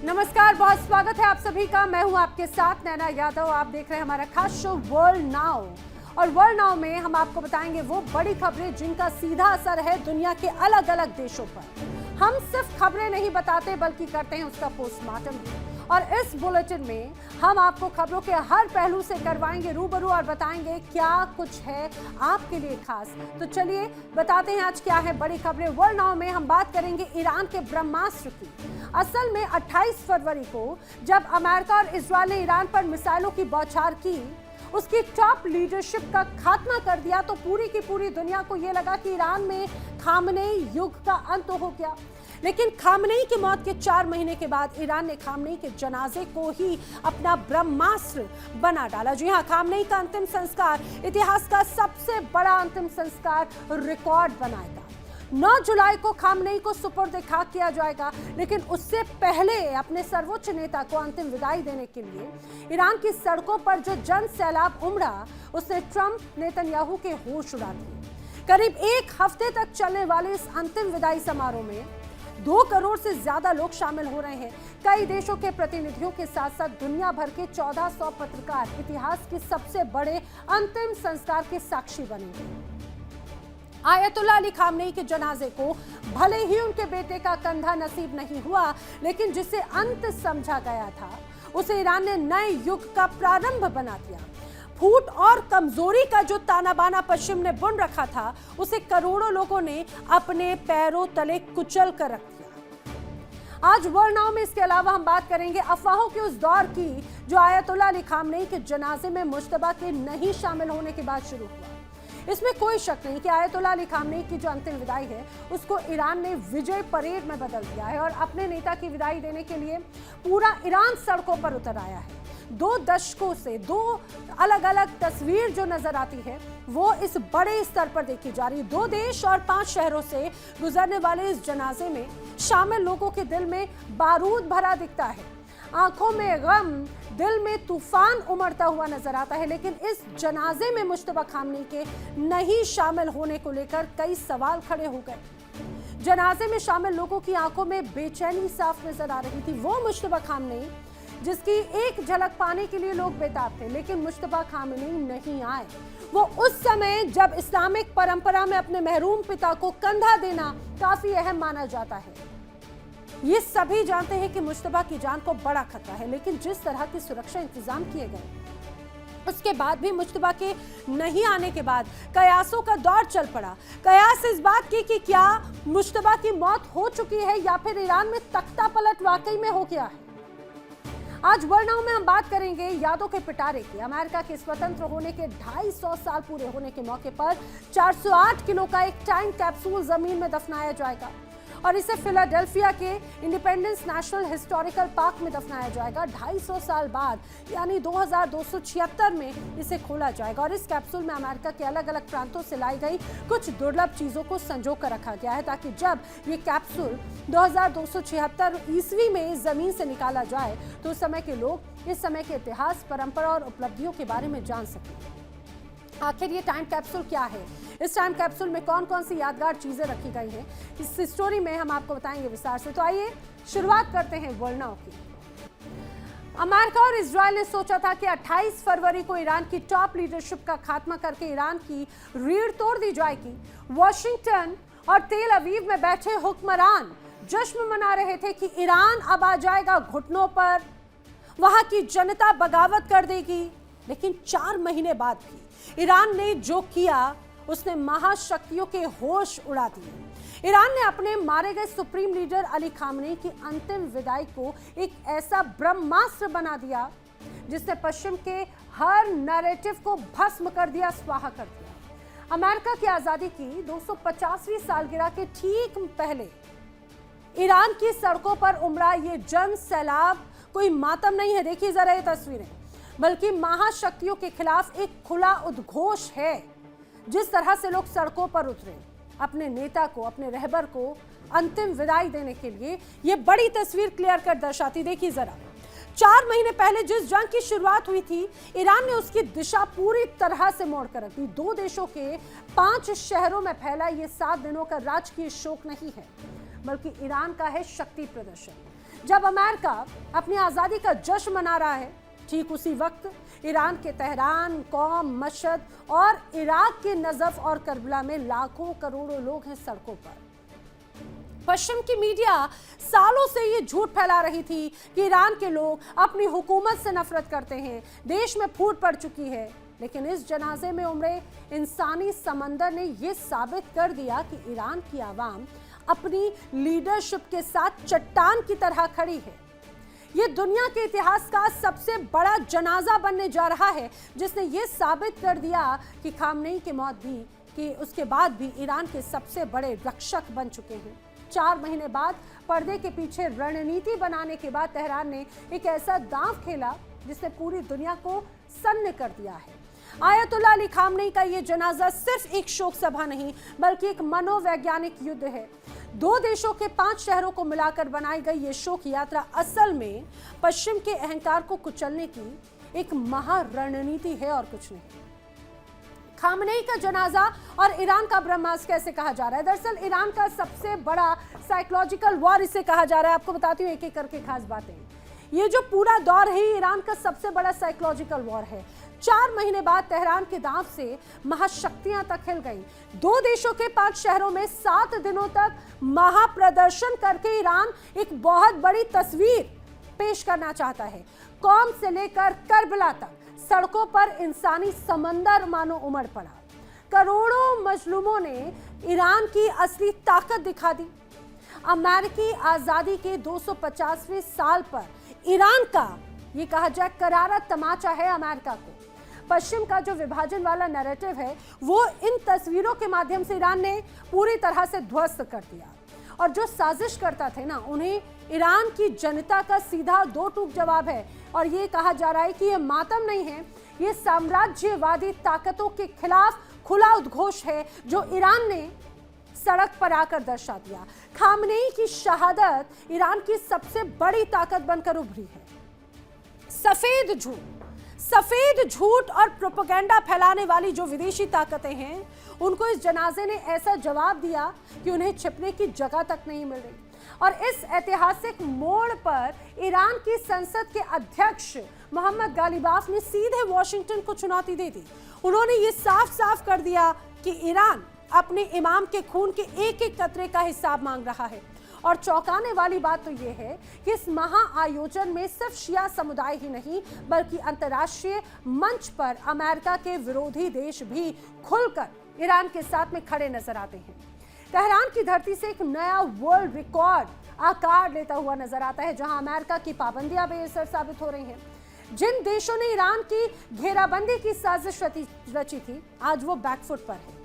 नमस्कार, बहुत स्वागत है आप सभी का। मैं हूं आपके साथ नैना यादव। आप देख रहे हैं हमारा खास शो वर्ल्ड नाउ। और वर्ल्ड नाउ में हम आपको बताएंगे वो बड़ी खबरें जिनका सीधा असर है दुनिया के अलग अलग देशों पर। हम सिर्फ खबरें नहीं बताते बल्कि करते हैं उसका पोस्टमार्टम भी। और इस बुलेटिन में हम आपको खबरों के हर पहलू से करवाएंगे रूबरू और बताएंगे क्या कुछ है आपके लिए खास। तो चलिए बताते हैं आज क्या है बड़ी खबरें। वर्ल्ड नाउ में हम बात करेंगे ईरान के ब्रह्मास्त्र की। असल में 28 फरवरी को जब अमेरिका और इजरायल ने ईरान पर मिसाइलों की बौछार की, उसकी टॉप लीडरशिप का खात्मा कर दिया, तो पूरी की पूरी दुनिया को यह लगा कि ईरान में खामनेई युग का अंत हो गया। लेकिन खामनेई की मौत के 4 महीने के बाद ईरान ने खामनेई के जनाजे को ही अपना ब्रह्मास्त्र बना डाला। जी हां, खामनेई का अंतिम संस्कार इतिहास का सबसे बड़ा अंतिम संस्कार रिकॉर्ड बनाएगा। 9 जुलाई को खामनेई को सुपुर्द खाक किया जाएगा, लेकिन उससे पहले अपने सर्वोच्च नेता को अंतिम विदाई देने के लिए ईरान की सड़कों पर जो जन सैलाब उमड़ा, उसने ट्रंप नेतन्याहू के होश उड़ा दिए। करीब 1 हफ्ते तक चलने वाले इस अंतिम विदाई समारोह में 2 करोड़ से ज्यादा लोग शामिल हो रहे हैं। कई देशों के प्रतिनिधियों के साथ साथ दुनिया भर के 1400 पत्रकार इतिहास के सबसे बड़े अंतिम संस्कार के साक्षी बनेंगे। आयतुल्लाह अली खामनेई के जनाजे को भले ही उनके बेटे का कंधा नसीब नहीं हुआ, लेकिन जिसे अंत समझा गया था उसे ईरान ने नए युग का प्रारंभ बना दिया। फूट और कमजोरी का जो ताना बाना पश्चिम ने बुन रखा था, उसे करोड़ों लोगों ने अपने पैरों तले कुचल कर रख दिया। आज वर्ल्ड नाउ में इसके अलावा हम बात करेंगे अफवाहों के उस दौर की जो आयतुल्लाह अली खामनेई के जनाजे में मुश्तबा के नहीं शामिल होने के बाद शुरू हुआ। इसमें कोई शक नहीं कि आयतुल्लाह अली खामनेई की जो अंतिम विदाई है उसको ईरान ने विजय परेड में बदल दिया है और अपने नेता की विदाई देने के लिए पूरा ईरान सड़कों पर उतर आया है। 2 दशकों से 2 अलग अलग तस्वीर जो नजर आती है वो इस बड़े स्तर पर देखी जा रही है। 2 देश और 5 शहरों से गुजरने वाले इस जनाजे में शामिल लोगों के दिल में बारूद भरा दिखता है, आंखों में गम, दिल में तूफान उमड़ता हुआ नजर आता है। लेकिन इस जनाजे में मुश्तबा खामनेई के नहीं शामिल होने को लेकर कई सवाल खड़े हो गए। जनाजे में शामिल लोगों की आंखों में बेचैनी साफ नजर आ रही थी। वो मुश्तबा खामनेई जिसकी एक झलक पाने के लिए लोग बेताब थे, लेकिन मुश्तबा खामनेई नहीं आए। वो उस समय जब इस्लामिक परंपरा में अपने महरूम पिता को कंधा देना काफी अहम माना जाता है। ये सभी जानते हैं कि मुश्तबा की जान को बड़ा खतरा है, लेकिन जिस तरह की सुरक्षा इंतजाम किए गए उसके बाद भी मुश्तबा के नहीं आने के बाद कयासों का दौर चल पड़ा। कयास इस बात की कि क्या मुश्तबा की मौत हो चुकी है या फिर ईरान में तख्ता पलट वाकई में हो गया है। आज वर्ल्ड नाउ में हम बात करेंगे यादों के पिटारे की। अमेरिका के स्वतंत्र होने के 250 साल पूरे होने के मौके पर 408 किलो का एक टाइम कैप्सूल जमीन में दफनाया जाएगा और इसे फिलाडेल्फिया के इंडिपेंडेंस नेशनल हिस्टोरिकल पार्क में दफनाया जाएगा। 250 साल बाद यानी 2276 में इसे खोला जाएगा और इस कैप्सूल में अमेरिका के अलग अलग प्रांतों से लाई गई कुछ दुर्लभ चीजों को संजो कर रखा गया है, ताकि जब ये कैप्सूल 2276 ईस्वी में जमीन से निकाला जाए तो उस समय के लोग इस समय के इतिहास, परंपरा और उपलब्धियों के बारे में जान सकें। आखिर ये टाइम कैप्सूल क्या है, इस टाइम कैप्सूल में कौन कौन सी यादगार चीजें रखी गई हैं, इस स्टोरी में हम आपको बताएंगे विस्तार से। तो आइए शुरुआत करते हैं वर्ल्ड नाउ की। अमेरिका और इजरायल ने सोचा था कि 28 फरवरी को ईरान की टॉप लीडरशिप का खात्मा करके ईरान की रीढ़ तोड़ दी जाएगी। वॉशिंगटन और तेल अवीव में बैठे हुक्मरान जश्न मना रहे थे कि ईरान अब आ जाएगा घुटनों पर, वहां की जनता बगावत कर देगी। लेकिन 4 महीने बाद भी ईरान ने जो किया उसने महाशक्तियों के होश उड़ा दिए। ईरान ने अपने मारे गए सुप्रीम लीडर अली खामनेई की अंतिम विदाई को एक ऐसा ब्रह्मास्त्र बना दिया जिसने पश्चिम के हर नैरेटिव को भस्म कर दिया, स्वाहा कर दिया। अमेरिका की आजादी की 250वीं सालगिरह के ठीक पहले ईरान की सड़कों पर उमड़ा ये जन सैलाब कोई मातम नहीं है, देखिए जरा ये तस्वीरें, बल्कि महाशक्तियों के खिलाफ एक खुला उद्घोष है। जिस तरह से लोग सड़कों पर उतरे अपने नेता को, अपने रहबर को अंतिम विदाई देने के लिए, ये बड़ी तस्वीर क्लियर कर दर्शाती। देखिए जरा, 4 महीने पहले जिस जंग की शुरुआत हुई थी, ईरान ने उसकी दिशा पूरी तरह से मोड़ कर रख दी। 2 देशों के 5 शहरों में फैला ये 7 दिनों का राजकीय शोक नहीं है, बल्कि ईरान का है शक्ति प्रदर्शन। जब अमेरिका अपनी आजादी का जश्न मना रहा है, ठीक उसी वक्त ईरान के तेहरान, कौम, मशहद और इराक के नजफ और करबला में लाखों करोड़ों लोग हैं सड़कों पर। पश्चिम की मीडिया सालों से ये झूठ फैला रही थी कि ईरान के लोग अपनी हुकूमत से नफरत करते हैं, देश में फूट पड़ चुकी है। लेकिन इस जनाजे में उमड़े इंसानी समंदर ने ये साबित कर दिया कि ईरान की आवाम अपनी लीडरशिप के साथ चट्टान की तरह खड़ी है। ये दुनिया के इतिहास का सबसे बड़ा जनाजा बनने जा रहा है, जिसने ये साबित कर दिया कि खामनेई की मौत भी, कि उसके बाद भी ईरान के सबसे बड़े रक्षक बन चुके हैं। 4 महीने बाद पर्दे के पीछे रणनीति बनाने के बाद तेहरान ने एक ऐसा दांव खेला जिसने पूरी दुनिया को सन्न कर दिया है। आयतुल्लाह अली खामनेई का ये जनाजा सिर्फ एक शोक सभा नहीं, बल्कि एक मनोवैज्ञानिक युद्ध है। 2 देशों के 5 शहरों को मिलाकर बनाई गई ये शोक यात्रा असल में पश्चिम के अहंकार को कुचलने की एक महारणनीति है और कुछ नहीं। खामनेई का जनाजा और ईरान का ब्रह्मास्त्र कैसे कहा जा रहा है? दरअसल ईरान का सबसे बड़ा साइकोलॉजिकल वॉर इसे कहा जा रहा है। आपको बताती हूँ एक एक करके खास बातें। ये जो पूरा दौर है ईरान का सबसे बड़ा साइकोलॉजिकल वॉर है। 4 महीने बाद तेहरान के दांव से महाशक्तियां तक हिल गईं। 2 देशों के 5 शहरों में 7 दिनों तक महाप्रदर्शन करके ईरान एक बहुत बड़ी तस्वीर पेश करना चाहता है। कौम से लेकर करबला तक सड़कों पर इंसानी समंदर मानो उमड़ पड़ा। करोड़ों मजलूमों ने ईरान की असली ताकत दिखा दी। अमेरिकी आजादी के 250वें साल पर ईरान का ये कहा जाए करारा तमाचा है अमेरिका को। पश्चिम का जो विभाजन वाला नैरेटिव है वो इन तस्वीरों के माध्यम से ईरान ने पूरी तरह से ध्वस्त कर दिया। और जो साजिश करता थे ना, उन्हें ईरान की जनता का सीधा 2 टूक जवाब है। और ये कहा जा रहा है कि ये मातम नहीं है, ये साम्राज्यवादी ताकतों के खिलाफ खुला उद्घोष है जो ईरान ने सड़क पर आकर दर्शा दिया। खामनेई की शहादत ईरान की सबसे बड़ी ताकत बनकर उभरी है। सफेद झूठ और प्रोपेगेंडा फैलाने वाली जो विदेशी ताकतें हैं, उनको इस जनाजे ने ऐसा जवाब दिया कि उन्हें छिपने की जगह तक नहीं मिल रही। और इस ऐतिहासिक मोड़ पर ईरान की संसद के अध्यक्ष मोहम्मद गालिबाफ ने सीधे वॉशिंगटन को चुनौती दे दी। उन्होंने ये साफ साफ कर दिया कि ईरान अपने इमाम के खून के एक एक कतरे का हिसाब मांग रहा है। और चौंकाने वाली बात तो यह है कि इस महाआयोजन में सिर्फ शिया समुदाय ही नहीं, बल्कि अंतर्राष्ट्रीय मंच पर अमेरिका के विरोधी देश भी खुलकर ईरान के साथ में खड़े नजर आते हैं। तेहरान की धरती से एक नया वर्ल्ड रिकॉर्ड आकार लेता हुआ नजर आता है, जहां अमेरिका की पाबंदियां बेअसर साबित हो रही हैं। जिन देशों ने ईरान की घेराबंदी की साजिश रची थी, आज वो बैकफुट पर है।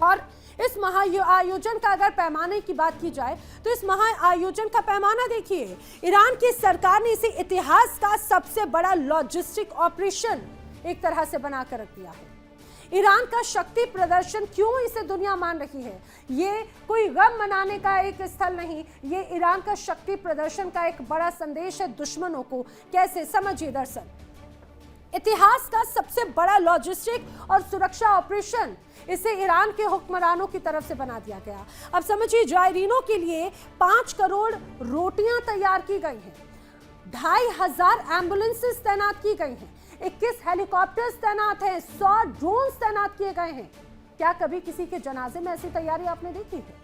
और इस महाआयोजन का अगर पैमाने की बात की जाए तो इस महाआयोजन का पैमाना देखिए। ईरान की सरकार ने इसे इतिहास का सबसे बड़ा लॉजिस्टिक ऑपरेशन एक तरह से बनाकर रख दिया है। ईरान का शक्ति प्रदर्शन क्यों इसे दुनिया मान रही है? ये कोई गम मनाने का एक स्थल नहीं, ये ईरान का शक्ति प्रदर्शन का एक बड़ा संदेश है दुश्मनों को। कैसे? समझिए। दरअसल इतिहास का सबसे बड़ा लॉजिस्टिक और सुरक्षा ऑपरेशन इसे ईरान के हुक्मरानों की तरफ से बना दिया गया। अब समझिए, जायरीनों के लिए 5 करोड़ रोटियां तैयार की गई हैं, 2500 एम्बुलेंसेस तैनात की गई हैं, 21 हेलीकॉप्टर्स तैनात हैं, 100 ड्रोन्स तैनात किए गए हैं। क्या कभी किसी के जनाजे में ऐसी तैयारी आपने देखी है?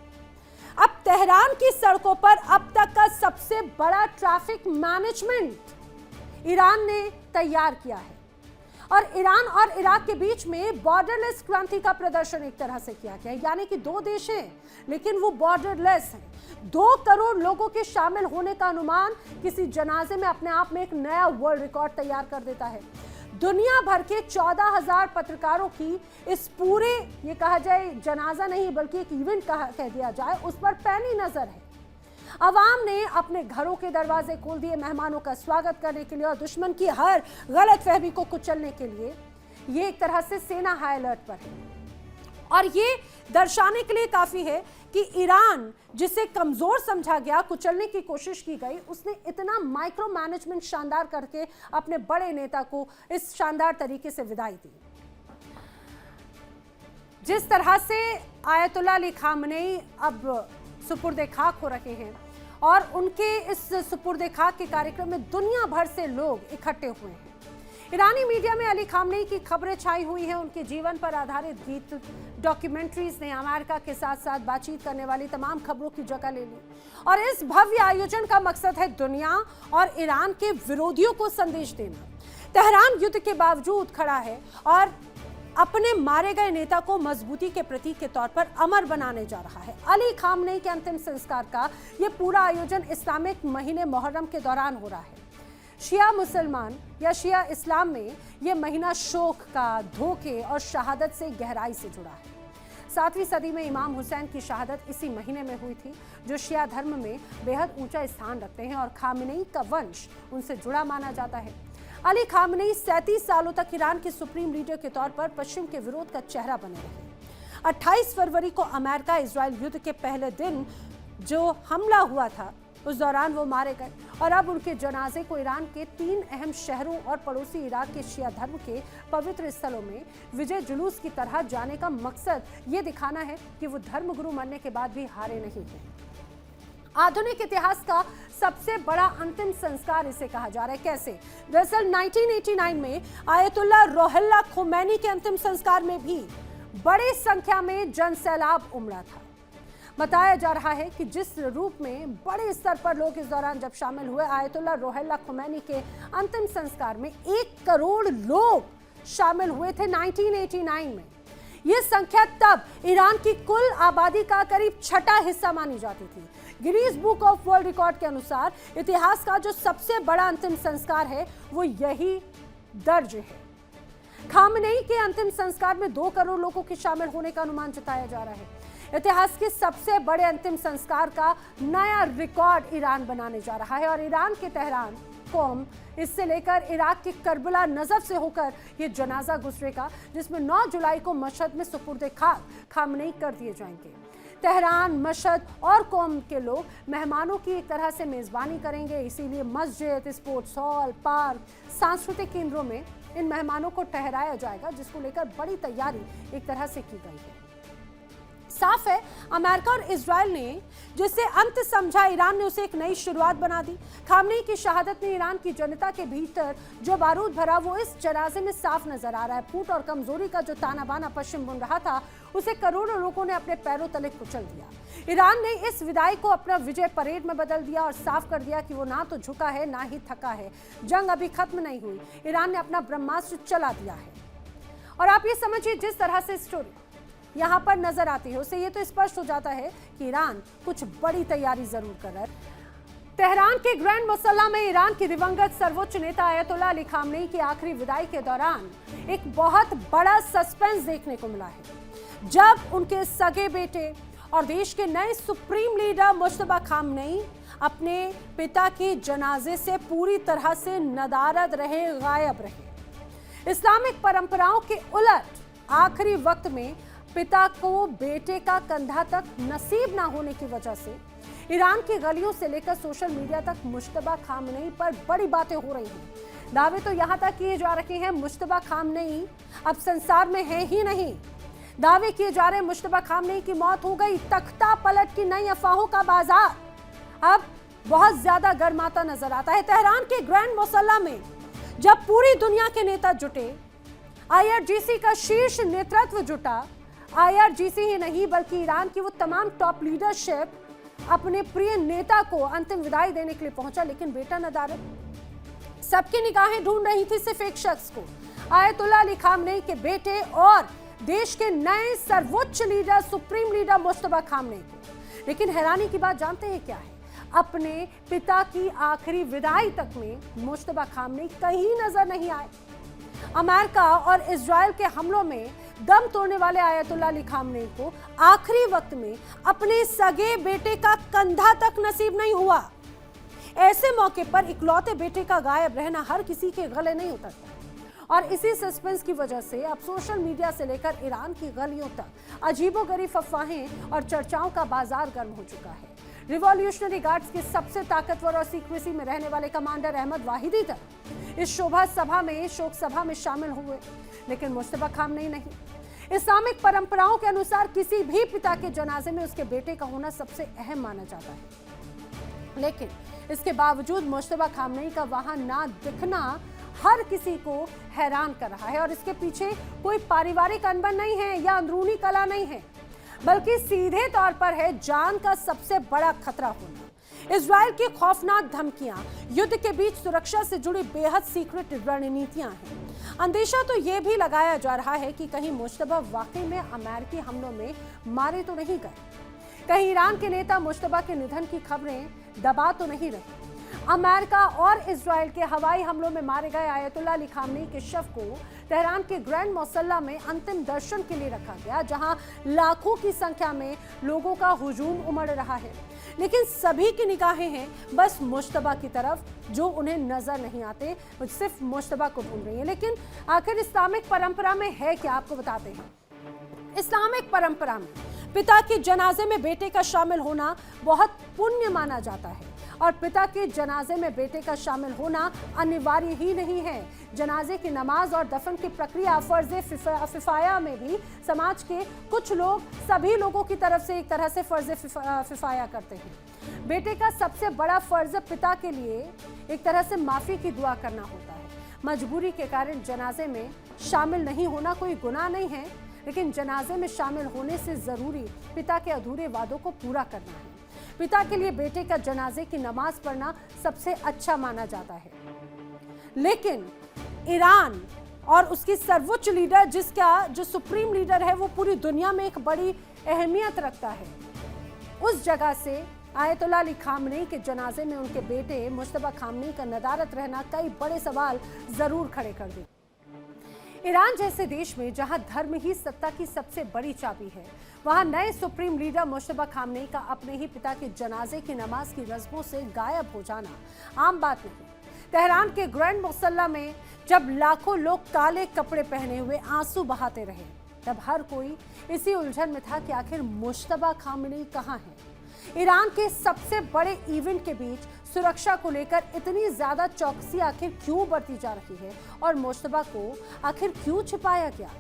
अब तेहरान की सड़कों पर अब तक का सबसे बड़ा ट्रैफिक मैनेजमेंट ईरान ने तैयार किया है। और ईरान और इराक के बीच में बॉर्डरलेस क्रांति का प्रदर्शन एक तरह से किया गया है। यानी कि 2 देश हैं लेकिन वो बॉर्डरलेस हैं। 2 करोड़ लोगों के शामिल होने का अनुमान किसी जनाजे में अपने आप में एक नया वर्ल्ड रिकॉर्ड तैयार कर देता है। दुनिया भर के 14,000 पत्रकारों की इस पूरे, ये कहा जाए जनाजा नहीं बल्कि एक इवेंट कह दिया जाए, उस पर पैनी नजर है। अवाम ने अपने घरों के दरवाजे खोल दिए मेहमानों का स्वागत करने के लिए और दुश्मन की हर गलतफहमी को कुचलने के लिए। ये एक तरह से सेना हाई अलर्ट पर है और ये दर्शाने के लिए काफी है कि ईरान, जिसे कमजोर समझा गया, कुचलने की कोशिश की गई, उसने इतना माइक्रो मैनेजमेंट शानदार करके अपने बड़े नेता को इस शानदार तरीके से विदाई दी। जिस तरह से आयतुल्लाह अली खामनेई अब सुपुर्दे खाक हो रहे हैं और उनके इस सुपुर्दे खाक के कार्यक्रम में दुनिया भर से लोग इकट्ठे हुए हैं। ईरानी मीडिया में अली खामनेई की खबरें छाई हुई हैं। उनके जीवन पर आधारित गीत डॉक्यूमेंट्रीज ने अमेरिका के साथ साथ बातचीत करने वाली तमाम खबरों की जगह ले ली और इस भव्य आयोजन का मकसद है दुनिया और ईरान के विरोधियों को संदेश देना। तेहरान युद्ध के बावजूद खड़ा है और अपने मारे गए नेता को मजबूती के प्रतीक के तौर पर अमर बनाने जा रहा है। अली खामनेई के अंतिम संस्कार का यह पूरा आयोजन इस्लामिक महीने मुहर्रम के दौरान हो रहा है। शिया मुसलमान या शिया इस्लाम में यह महीना शोक का, धोखे और शहादत से गहराई से जुड़ा है। 7वीं सदी में इमाम हुसैन की शहादत इसी महीने में हुई थी, जो शिया धर्म में बेहद ऊंचा स्थान रखते हैं और खामनेई का वंश उनसे जुड़ा माना जाता है। अली खामनेई 37 सालों तक ईरान के सुप्रीम लीडर के तौर पर पश्चिम के विरोध का चेहरा बने रहे। 28 फरवरी को अमेरिका इजराइल युद्ध के पहले दिन जो हमला हुआ था, उस दौरान वो मारे गए और अब उनके जनाजे को ईरान के 3 अहम शहरों और पड़ोसी इराक के शिया धर्म के पवित्र स्थलों में विजय जुलूस की तरह जाने का मकसद ये दिखाना है कि वो धर्मगुरु मरने के बाद भी हारे नहीं हैं। आधुनिक इतिहास का सबसे बड़ा अंतिम संस्कार इसे कहा जा रहा है। कैसे? दरअसल 1989 में आयतुल्लाह रुहुल्लाह खोमैनी के अंतिम संस्कार में भी बड़ी संख्या में जनसैलाब उमड़ा था। बताया जा रहा है कि जिस रूप में बड़े स्तर पर लोग इस दौरान जब शामिल हुए, आयतुल्लाह रुहुल्लाह खोमैनी के अंतिम संस्कार में 1 करोड़ लोग शामिल हुए थे 1989 में। यह संख्या तब ईरान की कुल आबादी का करीब 6ठा हिस्सा मानी जाती थी। Guinness book of world record के अनुसार इतिहास का जो सबसे बड़ा अंतिम संस्कार है वो यही दर्ज है। खामनेई के अंतिम संस्कार में 2 करोड़ लोगों के शामिल होने का अनुमान जताया जा रहा है। इतिहास के सबसे बड़े अंतिम संस्कार का नया रिकॉर्ड ईरान बनाने जा रहा है और ईरान के तेहरान, कौम, इससे लेकर इराक के करबला नजफ से होकर ये जनाजा गुजरेगा, जिसमें 9 जुलाई को मशहद में सुपुर्दे खाक खामनेई कर दिए जाएंगे। तेहरान, मशहद और कौम के लोग मेहमानों की एक तरह से मेजबानी करेंगे, इसीलिए मस्जिद, स्पोर्ट्स हॉल, पार्क, सांस्कृतिक केंद्रों में इन मेहमानों को ठहराया जाएगा, जिसको लेकर बड़ी तैयारी एक तरह से की गई है। साफ है, अमेरिका और इजराइल ने जिसे अंत समझा, ईरान ने उसे एक नई शुरुआत बना दी। खामनेई की शहादत ने ईरान की जनता के भीतर जो बारूद भरा वो इस जनाजे में साफ नजर आ रहा है। फूट और कमजोरी का जो ताना बाना पश्चिम बुन रहा था, उसे करोड़ों लोगों ने अपने पैरों तले कुचल दिया। ईरान ने इस विदाई को अपना विजय परेड में बदल दिया और साफ कर दिया कि वो ना तो झुका है ना ही थका है। जंग अभी खत्म नहीं हुई, ईरान ने अपना ब्रह्मास्त्र चला दिया है। और आप ये समझिए, जिस तरह से स्टोरी यहाँ पर नजर आती है उससे ये तो स्पष्ट हो जाता है कि ईरान कुछ बड़ी तैयारी जरूर कर रहा है। तेहरान के ग्रैंड मुसल्ला में ईरान की दिवंगत सर्वोच्च नेता आयतुल्लाह अली खामनेई की आखिरी विदाई के दौरान एक बहुत बड़ा सस्पेंस देखने को मिला है, जब उनके सगे बेटे और देश के नए सुप्रीम लीडर मुश्तबा खामनेई अपने पिता के जनाजे से पूरी तरह से नदारद रहे, गायब रहे। इस्लामिक परंपराओं के उलट आखिरी वक्त में पिता को बेटे का कंधा तक नसीब ना होने की वजह से ईरान की गलियों से लेकर सोशल मीडिया तक मुश्तबा खामनेई पर बड़ी बातें हो रही हैं। दावे तो यहां तक किए जा रहे हैं मुश्तबा खामनेई अब संसार में है ही नहीं। दावे किए जा रहे हैं मुश्तबा खामनेई की मौत हो गई। तख्ता पलट की नई अफवाहों का बाजार अब बहुत ज्यादा गर्माता नजर आता है। तेहरान के ग्रैंड मुसल्ला में जब पूरी दुनिया के नेता जुटे, IRGC का शीर्ष नेतृत्व जुटा, IRGC ही नहीं बल्कि ईरान की वो तमाम टॉप लीडरशिप अपने प्रिय नेता को अंतिम विदाई देने के लिए पहुंचा, लेकिन बेटा नदारद। सबकी निगाहें ढूंढ रही थी सिर्फ एक शख्स को, आयतुल्लाह अली खामनेई के बेटे और देश के नए सर्वोच्च leader, supreme leader Mushtaba Khamenei को। लेकिन हैरानी की बात जानते हैं क्या है? अपने पिता की आखिरी विदाई तक में मुश्तबा खामनेई कहीं नजर नहीं आए। अमेरिका और इजराइल के हमलों में दम तोड़ने वाले आयतुल्लाह अली खामनेई को आखिरी वक्त में अपने सगे बेटे का कंधा तक नसीब नहीं हुआ। ऐसे मौके पर इकलौते बेटे का गायब रहना हर किसी के गले नहीं उतरता और इसी सस्पेंस की वजह से अब सोशल मीडिया से लेकर ईरान की गलियों तक अजीबोगरीब अफवाहें और चर्चाओं का बाजार गर्म हो चुका है। रिवॉल्यूशनरी गार्ड्स के सबसे ताकतवर और सीक्रेसी में रहने वाले कमांडर अहमद वाहिदी तक इस शोक सभा में शामिल हुए, लेकिन मुश्तबा खामनेई नहीं। इस्लामिक परंपराओं के अनुसार किसी भी पिता के जनाजे में उसके बेटे का होना सबसे अहम माना जाता है, लेकिन इसके बावजूद मुश्तबा खामनेई का वहां ना दिखना हर किसी को हैरान कर रहा है। और इसके पीछे कोई पारिवारिक अनबन नहीं है या अंदरूनी कला नहीं है, बल्कि सीधे तौर पर है जान का सबसे बड़ा खतरा होना। इजराइल की खौफनाक धमकियां, युद्ध के बीच सुरक्षा से जुड़ी बेहद सीक्रेट रणनीतियां हैं। अंदेशा तो यह भी लगाया जा रहा है कि कहीं मुश्तबा वाकई में अमेरिकी हमलों में मारे तो नहीं गए, कहीं ईरान के नेता मुश्तबा के निधन की खबरें दबा तो नहीं रही। अमेरिका और इजराइल के हवाई हमलों में मारे गए आयतुल्लाह अली खामनेई के शव को तेहरान के ग्रैंड मौसल्ला में अंतिम दर्शन के लिए रखा गया, जहां लाखों की संख्या में लोगों का हुजूम उमड़ रहा है। लेकिन सभी की निगाहें हैं बस मुश्तबा की तरफ, जो उन्हें नजर नहीं आते, सिर्फ मुश्तबा को ढूंढ रही है। लेकिन आखिर इस्लामिक परंपरा में है क्या, आपको बताते हैं। इस्लामिक परंपरा में पिता के जनाजे में बेटे का शामिल होना बहुत पुण्य माना जाता है, और पिता के जनाजे में बेटे का शामिल होना अनिवार्य ही नहीं है। जनाजे की नमाज और दफन की प्रक्रिया फर्ज फिफाया में भी समाज के कुछ लोग सभी लोगों की तरफ से एक तरह से फर्ज फिफाया करते हैं। बेटे का सबसे बड़ा फर्ज पिता के लिए एक तरह से माफी की दुआ करना होता है। मजबूरी के कारण जनाजे में शामिल नहीं होना कोई गुनाह नहीं है, लेकिन जनाजे में शामिल होने से जरूरी पिता के अधूरे वादों को पूरा करना है। पिता के लिए बेटे का जनाजे की नमाज पढ़ना सबसे अच्छा माना जाता है, लेकिन ईरान और उसकी सर्वोच्च लीडर, जो सुप्रीम लीडर है, वो पूरी दुनिया में एक बड़ी अहमियत रखता है। उस जगह से आयतुल्लाह अली खामनेई के जनाजे में उनके बेटे मुश्तबा खामनेई का नदारत रहना कई बड़े सवाल जरूर खड़े कर दें। ईरान जैसे देश में जहां धर्म ही सत्ता की सबसे बड़ी चाबी है, वहां नए सुप्रीम लीडर मुश्तबा खामनेई का अपने ही पिता के जनाजे की नमाज की रस्मों से गायब हो जाना आम बात नहीं। तेहरान के ग्रैंड मौसल्ला में जब लाखों लोग काले कपड़े पहने हुए आंसू बहाते रहे, तब हर कोई इसी उलझन में था कि आखिर मुश्तबा खामनेई कहां है। ईरान के सबसे बड़े इवेंट के बीच सुरक्षा को लेकर इतनी ज्यादा चौकसी आखिर क्यों बरती जा रही है, और मुश्तबा को आखिर क्यों छिपाया गया?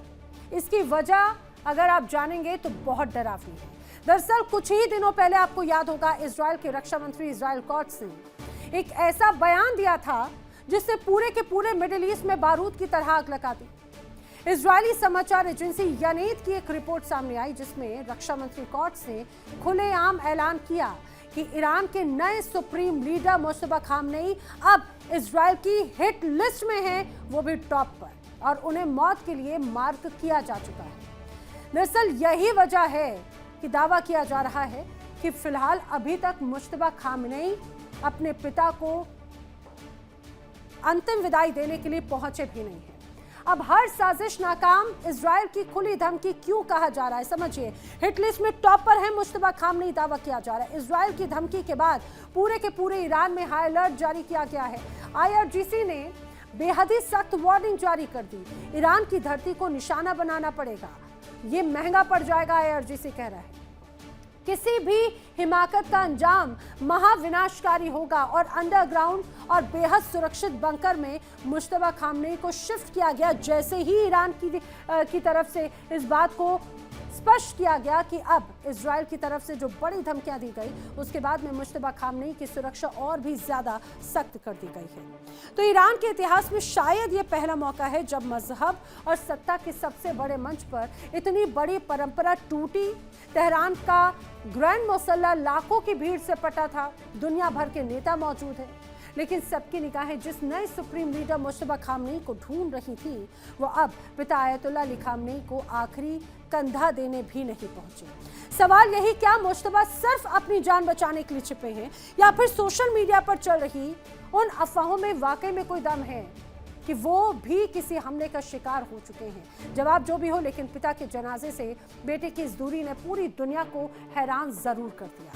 इसकी वजह अगर आप जानेंगे तो बहुत डरावनी है। दरअसल कुछ ही दिनों पहले आपको याद होगा, इजराइल के रक्षा मंत्री इजराइल कॉट्स ने एक ऐसा बयान दिया था जिससे पूरे के पूरे मिडिल ईस्ट में बारूद की तरह आग लगा दी। इजरायली समाचार एजेंसी यानीत की एक रिपोर्ट सामने आई, जिसमें रक्षा मंत्री कॉट्स ने खुलेआम ऐलान किया कि ईरान के नए सुप्रीम लीडर मुश्तबा खामनेई अब इजराइल की हिट लिस्ट में हैं, वो भी टॉप पर, और उन्हें मौत के लिए मार्क किया जा चुका है। दरअसल यही वजह है कि दावा किया जा रहा है कि फिलहाल अभी तक मुश्तबा खामनेई अपने पिता को अंतिम विदाई देने के लिए पहुंचे भी नहीं है। अब हर साजिश नाकाम, इजराइल की खुली धमकी क्यों कहा जा रहा है, समझिए। हिटलिस्ट में टॉप पर है मुश्तबा खामनेई, दावा किया जा रहा है। इजराइल की धमकी के बाद पूरे के पूरे ईरान में हाई अलर्ट जारी किया गया है। IRGC ने बेहद ही सख्त वार्निंग जारी कर दी। ईरान की धरती को निशाना बनाना पड़ेगा, ये महंगा पड़ जाएगा, IRGC कह रहा है। किसी भी हिमाकत का अंजाम महाविनाशकारी होगा, और अंडरग्राउंड और बेहद सुरक्षित बंकर में मुश्तबा खामनेई को शिफ्ट किया गया। जैसे ही ईरान की तरफ से इस बात को स्पष्ट किया गया कि अब इजराइल की तरफ से जो बड़ी धमकियां दी गई, उसके बाद में मुश्तबा खामनेई की सुरक्षा और भी ज्यादा सख्त कर दी गई है। तो ईरान के इतिहास में शायद ये पहला मौका है जब मजहब और सत्ता के सबसे बड़े मंच पर इतनी बड़ी परंपरा टूटी। तेहरान का ग्रैंड मौसल्ला लाखों की भीड़ से पटा था, दुनिया भर के नेता मौजूद हैं, लेकिन सबकी निगाहें जिस नए सुप्रीम लीडर मुश्तबा खामनेई को ढूंढ रही थी, वो अब पिता आयतुल्लाह अली खामनेई को आखिरी कंधा देने भी नहीं पहुंचे। सवाल यही, क्या मुश्तबा सिर्फ अपनी जान बचाने के लिए छिपे हैं, या फिर सोशल मीडिया पर चल रही उन अफवाहों में वाकई में कोई दम है कि वो भी किसी हमले का शिकार हो चुके हैं? जवाब जो भी हो, लेकिन पिता के जनाजे से बेटे की इस दूरी ने पूरी दुनिया को हैरान जरूर कर दिया।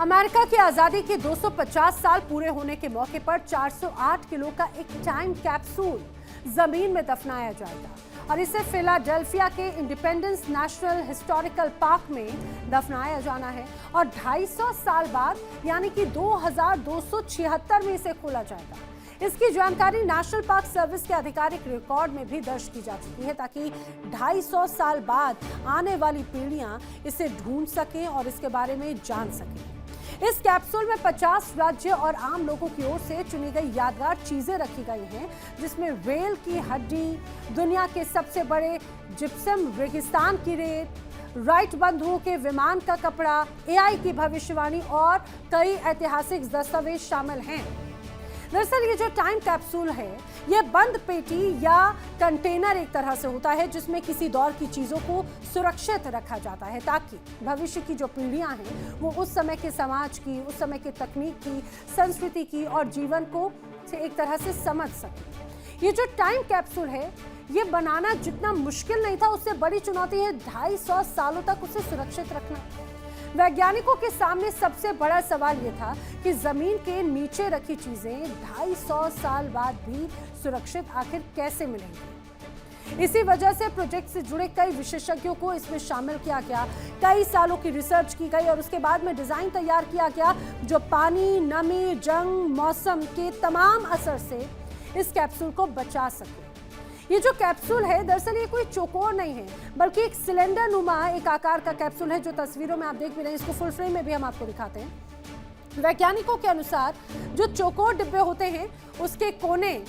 अमेरिका की आजादी के 250 साल पूरे होने के मौके पर 408 किलो का एक टाइम कैप्सूल जमीन में दफनाया जाएगा, और इसे फिलाडेल्फिया के इंडिपेंडेंस नेशनल हिस्टोरिकल पार्क में दफनाया जाना है, और 250 साल बाद यानी कि 2276 में इसे खोला जाएगा। इसकी जानकारी नेशनल पार्क सर्विस के आधिकारिक रिकॉर्ड में भी दर्ज की जा चुकी है, ताकि 250 साल बाद आने वाली पीढ़ियां इसे ढूंढ सकें और इसके बारे में जान सकें। इस कैप्सूल में 50 राज्य और आम लोगों की ओर से चुनी गई यादगार चीजें रखी गई हैं, जिसमें व्हेल की हड्डी, दुनिया के सबसे बड़े जिप्सम रेगिस्तान की रेत, राइट बंधुओं के विमान का कपड़ा, एआई की भविष्यवाणी और कई ऐतिहासिक दस्तावेज शामिल हैं। दरअसल ये जो टाइम कैप्सूल है, ये बंद पेटी या कंटेनर एक तरह से होता है जिसमें किसी दौर की चीजों को सुरक्षित रखा जाता है, ताकि भविष्य की जो पीढ़ियां हैं वो उस समय के समाज की, उस समय की तकनीक की, संस्कृति की और जीवन को एक तरह से समझ सके। ये जो टाइम कैप्सूल है, ये बनाना जितना मुश्किल नहीं था, उससे बड़ी चुनौती है 250 सालों तक उसे सुरक्षित रखना। वैज्ञानिकों के सामने सबसे बड़ा सवाल ये था कि जमीन के नीचे रखी चीजें 250 साल बाद भी सुरक्षित आखिर कैसे मिलेंगी। इसी वजह से प्रोजेक्ट से जुड़े कई विशेषज्ञों को इसमें शामिल किया गया, कई सालों की रिसर्च की गई और उसके बाद में डिजाइन तैयार किया गया जो पानी, नमी, जंग, मौसम के तमाम असर से इस कैप्सूल को बचा सके। ये जो कैप्सूल है, दरअसल ये कोई चौकोर नहीं है, बल्कि एक सिलेंडर नुमा एक आकार का कैप्सूल है, जो तस्वीरों में आप देख भी रहे हैं। इसको फुल फ्रेम में भी हम आपको दिखाते हैं। वैज्ञानिकों के अनुसार जो चौकोर डिब्बे होते हैं, उसके कोने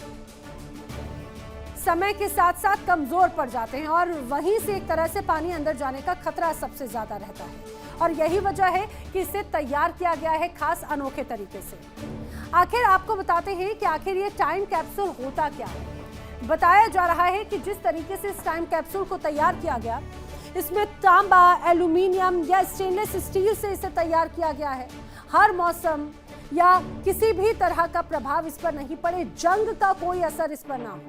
समय के साथ साथ कमजोर पड़ जाते हैं और वहीं से एक तरह से पानी अंदर जाने का खतरा सबसे ज्यादा रहता है। और यही वजह है कि इसे तैयार किया गया है खास अनोखे तरीके से। आखिर आपको बताते हैं कि आखिर ये टाइम कैप्सूल होता क्या है। बताया जा रहा है कि जिस तरीके से इस टाइम कैप्सूल को तैयार किया गया, इसमें तांबा, एल्यूमिनियम या स्टेनलेस स्टील से इसे तैयार किया गया है। हर मौसम या किसी भी तरह का प्रभाव इस पर नहीं पड़े, जंग का कोई असर इस पर ना हो।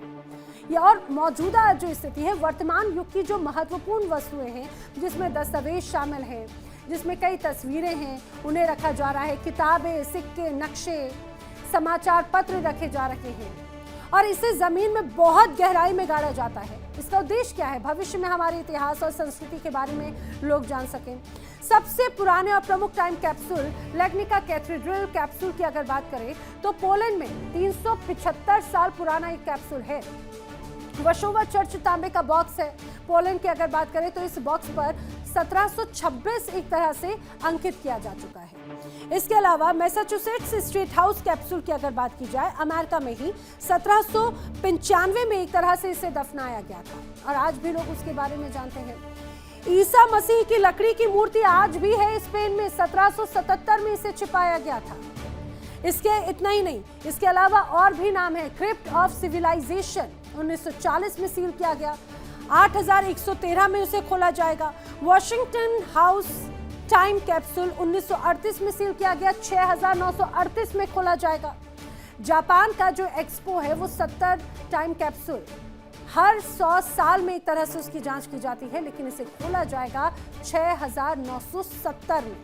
या और मौजूदा जो स्थिति है, वर्तमान युग की जो महत्वपूर्ण वस्तुएं हैं, जिसमें दस्तावेज शामिल हैं, जिसमें कई तस्वीरें हैं, उन्हें रखा जा रहा है। किताबें, सिक्के, नक्शे, समाचार पत्र रखे जा रहे हैं और इसे जमीन में बहुत गहराई में गाड़ा जाता है। इसका उद्देश्य क्या है? भविष्य में हमारे इतिहास और संस्कृति के बारे में लोग जान सकें। सबसे पुराने और प्रमुख टाइम कैप्सूल लेग्निका कैथेड्रल कैप्सूल की अगर बात करें तो पोलैंड में 375 साल पुराना एक कैप्सूल है। वर्सोवा चर्च तांबे का बॉक्स है। पोलैंड की अगर बात करें तो इस बॉक्स पर 1726 एक तरह से अंकित किया जा चुका है। इसके अलावा मैसाचुसेट्स स्टेट हाउस कैप्सूल की अगर बात की जाए, अमेरिका में ही 1795 में एक तरह से इसे दफनाया गया था और आज भी लोग उसके बारे में जानते हैं। ईसा मसीह की लकड़ी की मूर्ति आज भी है स्पेन में, 1777 में इसे छिपाया गया था। इसके इतना ही नहीं, इसके अलावा और भी नाम है। क्रिप्ट ऑफ सिविलाइजेशन 1940 में सील किया गया, 8113 में उसे खोला जाएगा। वॉशिंगटन हाउस टाइम कैप्सूल 1938 में सील किया गया, 6938 में खोला जाएगा। जापान का जो एक्सपो है वो 70 टाइम कैप्सूल हर 100 साल में एक तरह से उसकी जांच की जाती है, लेकिन इसे खोला जाएगा 6970 में।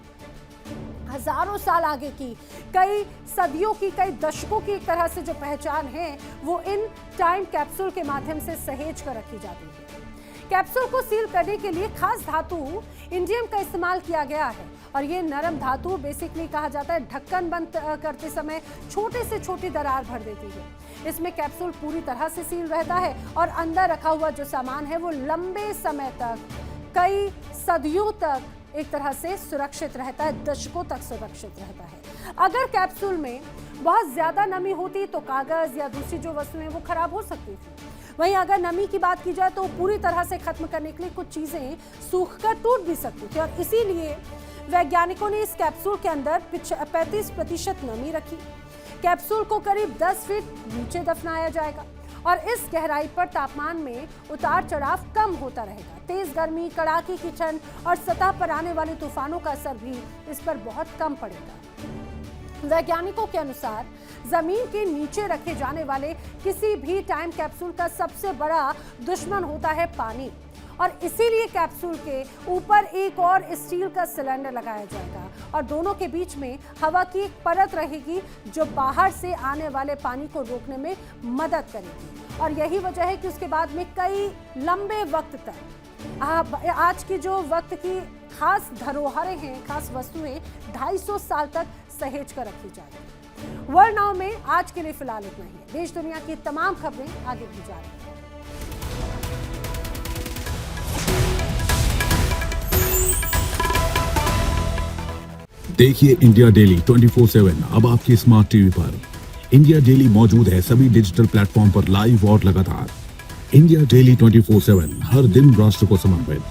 हजारों साल आगे की, कई सदियों की, कई दशकों की एक तरह से जो पहचान है वो इन टाइम कैप्सूल के माध्यम से सहेज कर रखी जाती है। कैप्सूल को सील करने के लिए खास धातु इंडियम का इस्तेमाल किया गया है और ये नरम धातु बेसिकली कहा जाता है ढक्कन बंद करते समय छोटे से छोटी दरार भर देती है। इसमें कैप्सूल पूरी तरह से सील रहता है और अंदर रखा हुआ जो सामान है वो लंबे समय तक, कई सदियों तक एक तरह से सुरक्षित रहता है, दशकों तक सुरक्षित रहता है। अगर कैप्सूल में बहुत ज्यादा नमी होती तो कागज या दूसरी जो वस्तुएं वो खराब हो सकती थी। वहीं अगर नमी की बात की जाए तो पूरी तरह से खत्म करने के लिए कुछ चीजें सूखकर टूट भी सकती थी और इसीलिए वैज्ञानिकों ने इस कैप्सूल के अंदर 35% नमी रखी। कैप्सूल को करीब 10 फीट नीचे दफनाया जाएगा और इस गहराई पर तापमान में उतार चढ़ाव कम होता रहेगा। तेज गर्मी, कड़ाके की ठंड और सतह पर आने वाले तूफानों का असर भी इस पर बहुत कम पड़ेगा। वैज्ञानिकों के अनुसार जमीन के नीचे रखे जाने वाले किसी भी टाइम कैप्सूल का सबसे बड़ा दुश्मन होता है पानी और इसीलिए कैप्सूल के ऊपर एक और स्टील का सिलेंडर लगाया जाएगा और दोनों के बीच में हवा की एक परत रहेगी जो बाहर से आने वाले पानी को रोकने में मदद करेगी। और यही वजह है कि उसके बाद में कई लंबे वक्त तक आज की जो वक्त की खास धरोहरें हैं, खास वस्तुएं 250 साल तक सहेज कर रखी जाएगी। वर्ल्ड नाउ में आज के लिए फिलहाल इतना ही है। देश दुनिया की तमाम खबरें आगे भी जारी हैं। देखिए इंडिया डेली 24/7 अब आपके स्मार्ट टीवी पर। इंडिया डेली मौजूद है सभी डिजिटल प्लेटफॉर्म पर लाइव और लगातार। इंडिया डेली 24/7 हर दिन राष्ट्र को समर्पित।